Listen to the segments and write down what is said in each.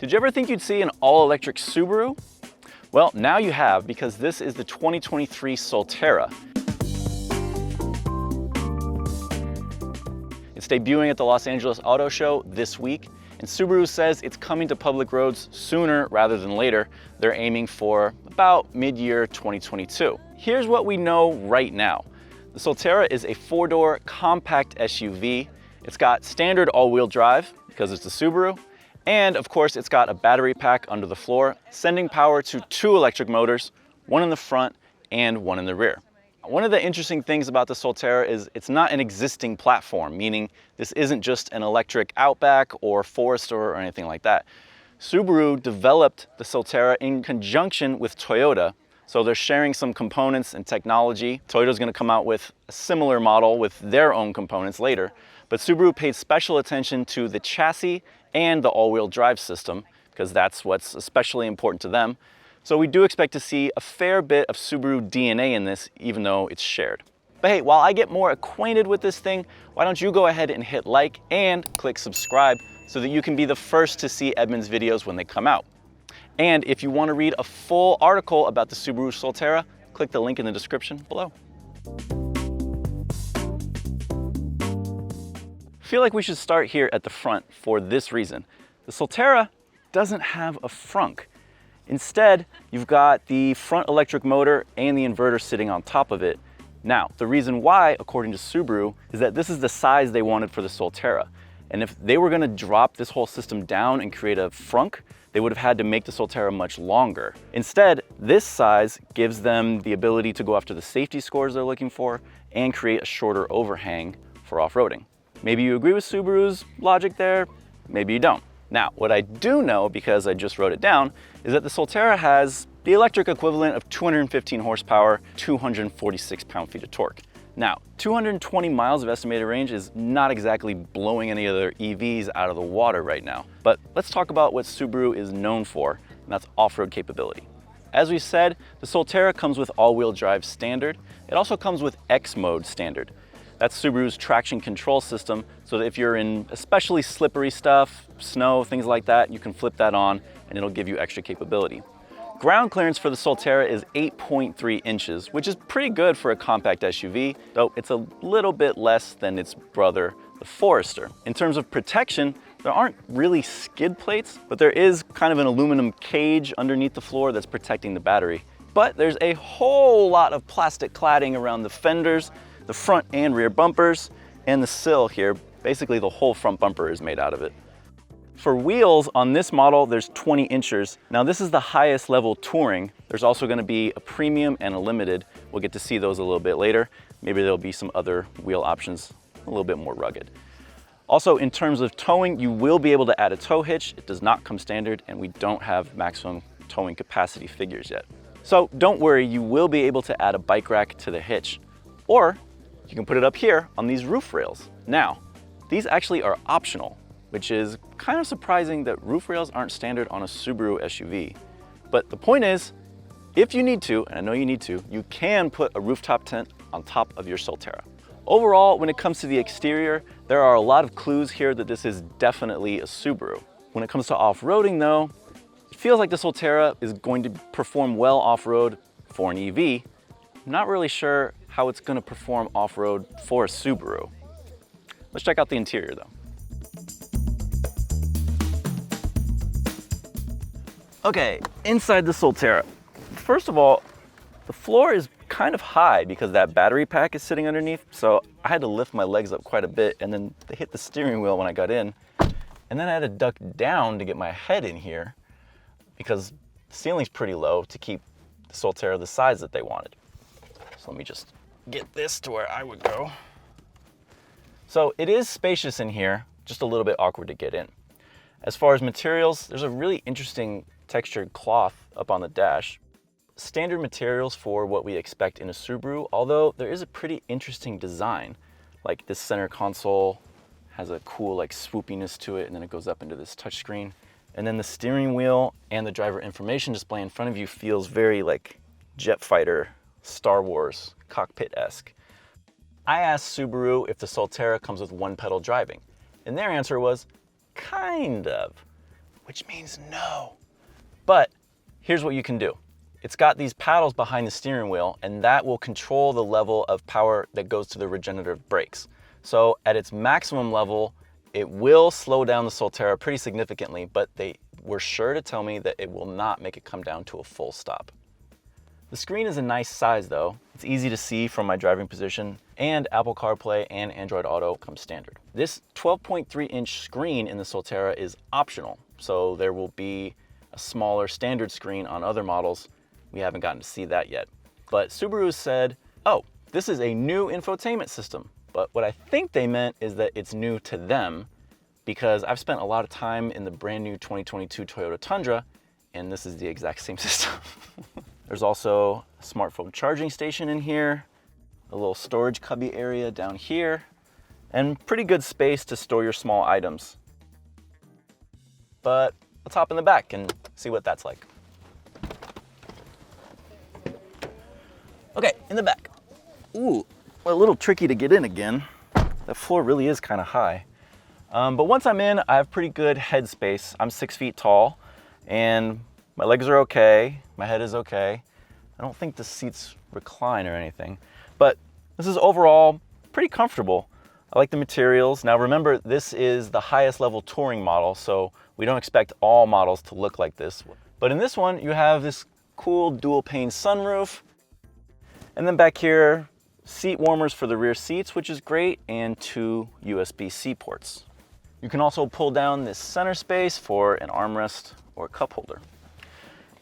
Did you ever think you'd see an all-electric Subaru? Well, now you have, because this is the 2023 Solterra. It's debuting at the Los Angeles Auto Show this week, and Subaru says it's coming to public roads sooner rather than later. They're aiming for about mid-year 2022. Here's what we know right now. The Solterra is a four-door compact SUV. It's got standard all-wheel drive because it's a Subaru. And of course, it's got a battery pack under the floor, sending power to two electric motors, one in the front and one in the rear. One of the interesting things about the Solterra is it's not an existing platform, meaning this isn't just an electric Outback or Forester or anything like that. Subaru developed the Solterra in conjunction with Toyota, so they're sharing some components and technology. Toyota's going to come out with a similar model with their own components later, but Subaru paid special attention to the chassis and the all-wheel drive system, because that's what's especially important to them. So we do expect to see a fair bit of Subaru DNA in this, even though it's shared. But hey, while I get more acquainted with this thing, why don't you go ahead and hit like and click subscribe so that you can be the first to see Edmunds videos when they come out. And if you want to read a full article about the Subaru Solterra, click the link in the description below. I feel like we should start here at the front for this reason. The Solterra doesn't have a frunk. Instead, you've got the front electric motor and the inverter sitting on top of it. Now, the reason why, according to Subaru, is that this is the size they wanted for the Solterra. And if they were going to drop this whole system down and create a frunk, they would have had to make the Solterra much longer. Instead, this size gives them the ability to go after the safety scores they're looking for and create a shorter overhang for off-roading. Maybe you agree with Subaru's logic there, maybe you don't. Now, what I do know, because I just wrote it down, is that the Solterra has the electric equivalent of 215 horsepower, 246 pound-feet of torque. Now, 220 miles of estimated range is not exactly blowing any other EVs out of the water right now. But let's talk about what Subaru is known for, and that's off-road capability. As we said, the Solterra comes with all-wheel drive standard. It also comes with X mode standard. That's Subaru's traction control system, so that if you're in especially slippery stuff, snow, things like that, you can flip that on and it'll give you extra capability. Ground clearance for the Solterra is 8.3 inches, which is pretty good for a compact SUV, though it's a little bit less than its brother, the Forester. In terms of protection, there aren't really skid plates, but there is kind of an aluminum cage underneath the floor that's protecting the battery. But there's a whole lot of plastic cladding around the fenders, the front and rear bumpers, and the sill here. Basically, the whole front bumper is made out of it. For wheels on this model, there's 20 inches. Now this is the highest level touring. There's also gonna be a premium and a limited. We'll get to see those a little bit later. Maybe there'll be some other wheel options a little bit more rugged. Also, in terms of towing, you will be able to add a tow hitch. It does not come standard, and we don't have maximum towing capacity figures yet. So don't worry, you will be able to add a bike rack to the hitch, or you can put it up here on these roof rails. Now, these actually are optional, which is kind of surprising that roof rails aren't standard on a Subaru SUV. But the point is, if you need to, and I know you need to, you can put a rooftop tent on top of your Solterra. Overall, when it comes to the exterior, there are a lot of clues here that this is definitely a Subaru. When it comes to off-roading though, it feels like the Solterra is going to perform well off-road for an EV. I'm not really sure how it's going to perform off-road for a Subaru. Let's check out the interior though. Okay, inside the Solterra. First of all, the floor is kind of high because that battery pack is sitting underneath, so I had to lift my legs up quite a bit, and then they hit the steering wheel when I got in. And then I had to duck down to get my head in here because the ceiling's pretty low to keep the Solterra the size that they wanted. So let me just get this to where I would go. So it is spacious in here, just a little bit awkward to get in. As far as materials, there's a really interesting textured cloth up on the dash. Standard materials for what we expect in a Subaru, although there is a pretty interesting design. Like this center console has a cool like swoopiness to it, and then it goes up into this touchscreen. And then the steering wheel and the driver information display in front of you feels very like jet fighter, Star Wars, cockpit-esque. I asked Subaru if the Solterra comes with one pedal driving, and their answer was, kind of. which means no. But here's what you can do. It's got these paddles behind the steering wheel, and that will control the level of power that goes to the regenerative brakes. So at its maximum level, it will slow down the Solterra pretty significantly, but they were sure to tell me that it will not make it come down to a full stop. The screen is a nice size though. It's easy to see from my driving position, and Apple CarPlay and Android Auto come standard. This 12.3-inch screen in the Solterra is optional, so there will be a smaller standard screen on other models. We haven't gotten to see that yet. But Subaru said, oh, this is a new infotainment system. But what I think they meant is that it's new to them, because I've spent a lot of time in the brand new 2022 Toyota Tundra, and this is the exact same system. There's also a smartphone charging station in here, a little storage cubby area down here, and pretty good space to store your small items. But let's hop in the back and see what that's like. Okay, in the back. Ooh, a little tricky to get in again. That floor really is kind of high. But once I'm in, I have pretty good head space. I'm 6 feet tall, and my legs are okay. My head is okay. I don't think the seats recline or anything, but this is overall pretty comfortable. I like the materials. Now remember, this is the highest level touring model, so we don't expect all models to look like this. But in this one, you have this cool dual pane sunroof. And then back here, seat warmers for the rear seats, which is great, and 2 USB-C ports. You can also pull down this center space for an armrest or a cup holder.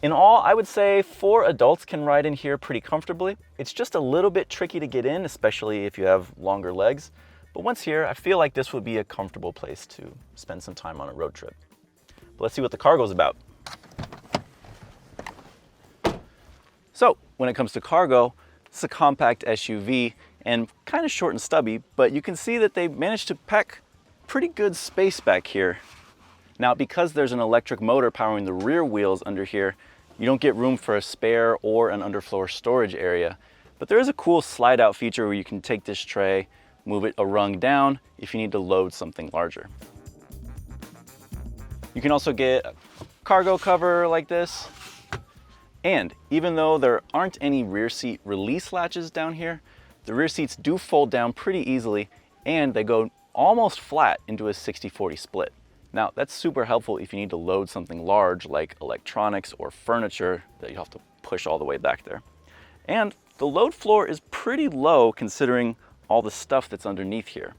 In all, I would say 4 adults can ride in here pretty comfortably. It's just a little bit tricky to get in, especially if you have longer legs. But once here, I feel like this would be a comfortable place to spend some time on a road trip. But let's see what the cargo's about. So when it comes to cargo, it's a compact SUV and kind of short and stubby, but you can see that they managed to pack pretty good space back here. Now, because there's an electric motor powering the rear wheels under here, you don't get room for a spare or an underfloor storage area. But there is a cool slide out feature where you can take this tray, move it a rung down if you need to load something larger. You can also get a cargo cover like this. And even though there aren't any rear seat release latches down here, the rear seats do fold down pretty easily, and they go almost flat into a 60-40 split. Now, that's super helpful if you need to load something large like electronics or furniture that you have to push all the way back there. And the load floor is pretty low considering all the stuff that's underneath here.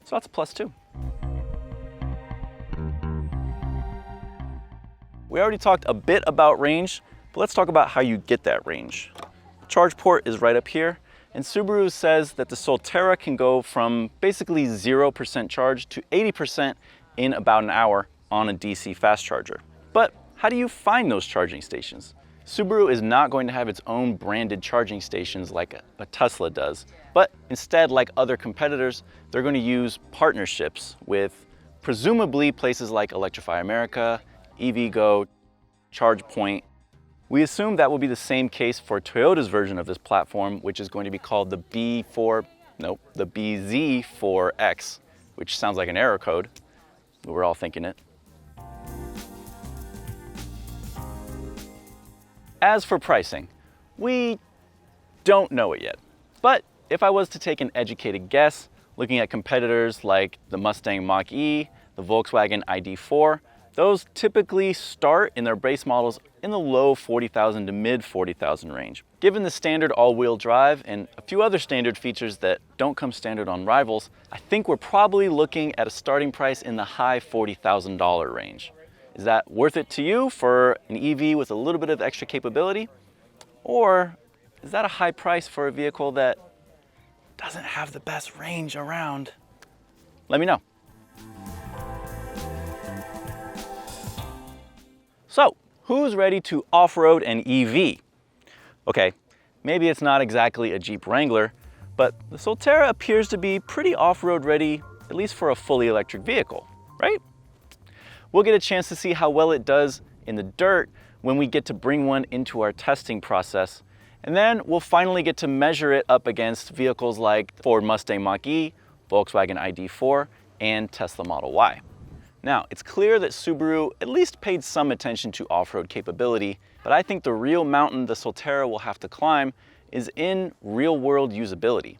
So that's a plus too. We already talked a bit about range, but let's talk about how you get that range. Charge port is right up here, and Subaru says that the Solterra can go from basically 0% charge to 80% in about an hour on a DC fast charger. But how do you find those charging stations? Subaru is not going to have its own branded charging stations like a Tesla does, but instead, like other competitors, they're going to use partnerships with presumably places like Electrify America, EVgo, ChargePoint. We assume that will be the same case for Toyota's version of this platform, which is going to be called the BZ4X, which sounds like an error code. We're all thinking it. As for pricing, we don't know it yet. But if I was to take an educated guess, looking at competitors like the Mustang Mach-E, the Volkswagen ID.4, those typically start in their base models in the low 40,000 to mid 40,000 range. Given the standard all-wheel drive and a few other standard features that don't come standard on rivals, I think we're probably looking at a starting price in the high $40,000 range. Is that worth it to you for an EV with a little bit of extra capability? Or is that a high price for a vehicle that doesn't have the best range around? Let me know. So, who's ready to off-road an EV? Okay, maybe it's not exactly a Jeep Wrangler, but the Solterra appears to be pretty off-road ready, at least for a fully electric vehicle, right? We'll get a chance to see how well it does in the dirt when we get to bring one into our testing process. And then we'll finally get to measure it up against vehicles like Ford Mustang Mach-E, Volkswagen ID.4, and Tesla Model Y. Now, it's clear that Subaru at least paid some attention to off-road capability, but I think the real mountain the Solterra will have to climb is in real-world usability.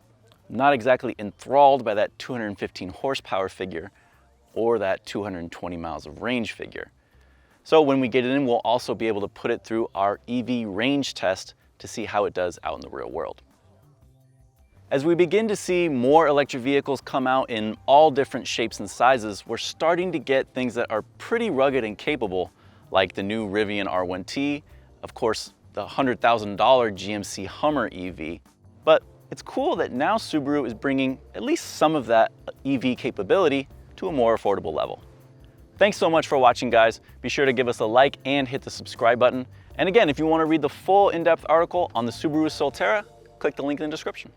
I'm not exactly enthralled by that 215 horsepower figure or that 220 miles of range figure. So when we get it in, we'll also be able to put it through our EV range test to see how it does out in the real world. As we begin to see more electric vehicles come out in all different shapes and sizes, we're starting to get things that are pretty rugged and capable, like the new Rivian R1T, of course, the $100,000 GMC Hummer EV. But it's cool that now Subaru is bringing at least some of that EV capability to a more affordable level. Thanks so much for watching, guys. Be sure to give us a like and hit the subscribe button. And again, if you want to read the full in-depth article on the Subaru Solterra, click the link in the description.